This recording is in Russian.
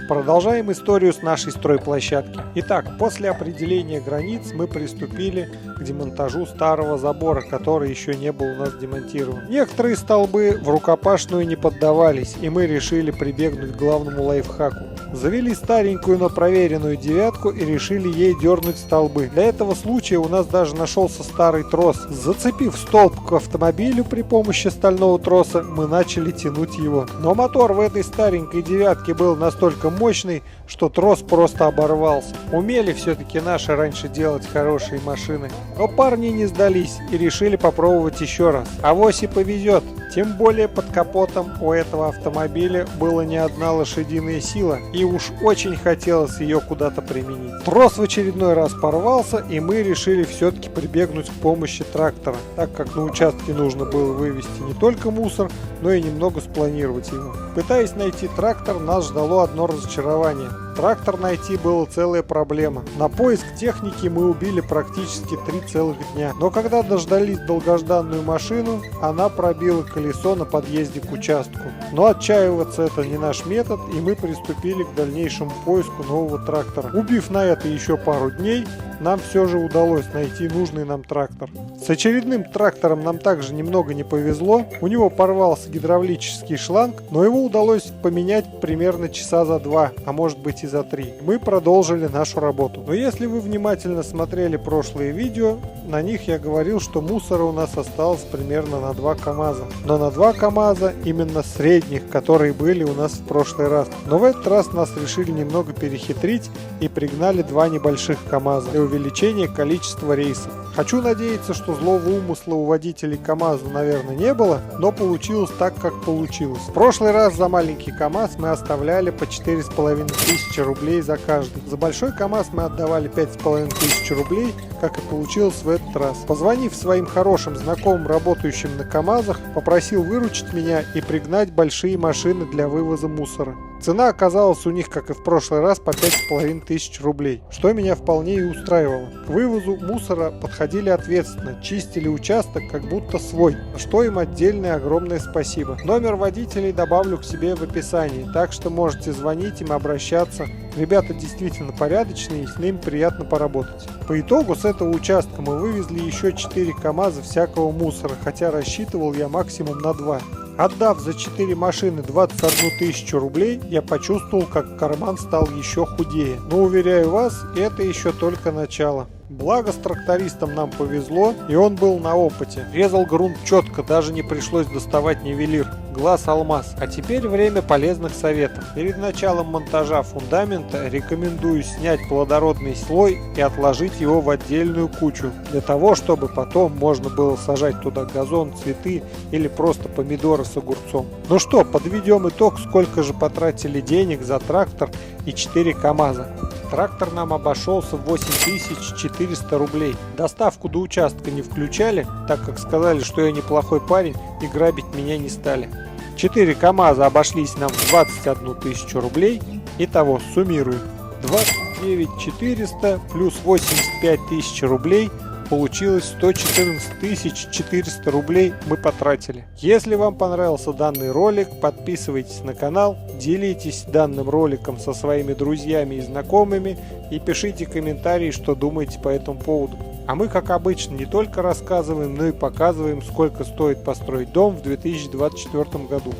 Продолжаем историю с нашей стройплощадки. Итак, после определения границ мы приступили к демонтажу старого забора, который еще не был у нас демонтирован. Некоторые столбы в рукопашную не поддавались, и мы решили прибегнуть к главному лайфхаку. Завели старенькую, но проверенную девятку и решили ей дернуть столбы. Для этого случая у нас даже нашелся старый трос. Зацепив столб к автомобилю при помощи стального троса, мы начали тянуть его. Но мотор в этой старенькой девятке был настолько мощный, что трос просто оборвался. Умели все-таки наши раньше делать хорошие машины. Но парни не сдались и решили попробовать еще раз. Авось и повезет. Тем более под капотом у этого автомобиля была не одна лошадиная сила, и уж очень хотелось ее куда-то применить. Трос в очередной раз порвался, и мы решили все-таки прибегнуть к помощи трактора, так как на участке нужно было вывести не только мусор, но и немного спланировать его. Пытаясь найти трактор, нас ждало одно разочарование. Трактор найти была целая проблема. На поиск техники мы убили практически 3 целых дня. Но когда дождались долгожданную машину, она пробила колесо на подъезде к участку. Но отчаиваться это не наш метод, и мы приступили к дальнейшему поиску нового трактора. Убив на это еще пару дней, нам все же удалось найти нужный нам трактор. С очередным трактором нам также немного не повезло. У него порвался гидравлический шланг, но его удалось поменять примерно часа за 2, а может быть и за 3. Мы продолжили нашу работу. Но если вы внимательно смотрели прошлые видео, на них я говорил, что мусора у нас осталось примерно на 2 КАМАЗа. Но на 2 КАМАЗа именно средних, которые были у нас в прошлый раз. Но в этот раз нас решили немного перехитрить и пригнали 2 небольших КАМАЗа для увеличения количества рейсов. Хочу надеяться, что злого умысла у водителей КАМАЗа, наверное, не было, но получилось так, как получилось. В прошлый раз за маленький КАМАЗ мы оставляли по 4500 рублей за каждый. За большой КАМАЗ мы отдавали 5500 рублей, как и получилось в этот раз. Позвонив своим хорошим знакомым, работающим на КАМАЗах, попросил выручить меня и пригнать большие машины для вывоза мусора. Цена оказалась у них, как и в прошлый раз, по 5500 рублей, что меня вполне и устраивало. К вывозу мусора подходили ответственно, чистили участок как будто свой, за что им отдельное огромное спасибо. Номер водителей добавлю к себе в описании, так что можете звонить им, обращаться. Ребята действительно порядочные, и с ними приятно поработать. По итогу с этого участка мы вывезли еще 4 КАМАЗа всякого мусора, хотя рассчитывал я максимум на 2. Отдав за 4 машины 21 000 рублей, я почувствовал, как карман стал еще худее. Но уверяю вас, это еще только начало. Благо с трактористом нам повезло, и он был на опыте. Резал грунт четко, даже не пришлось доставать нивелир. Глаз алмаз. А теперь время полезных советов. Перед началом монтажа фундамента рекомендую снять плодородный слой и отложить его в отдельную кучу, для того, чтобы потом можно было сажать туда газон, цветы или просто помидоры с огурцом. Ну что, подведем итог, сколько же потратили денег за трактор и 4 КАМАЗа. Трактор нам обошелся в 8400 рублей. Доставку до участка не включали, так как сказали, что я неплохой парень и грабить меня не стали. 4 КАМАЗа обошлись нам в 21 000 рублей. Итого, суммируем. 29 400 плюс 85 000 рублей. Получилось 114 400 рублей мы потратили. Если вам понравился данный ролик, подписывайтесь на канал, делитесь данным роликом со своими друзьями и знакомыми и пишите комментарии, что думаете по этому поводу. А мы, как обычно, не только рассказываем, но и показываем, сколько стоит построить дом в 2024 году.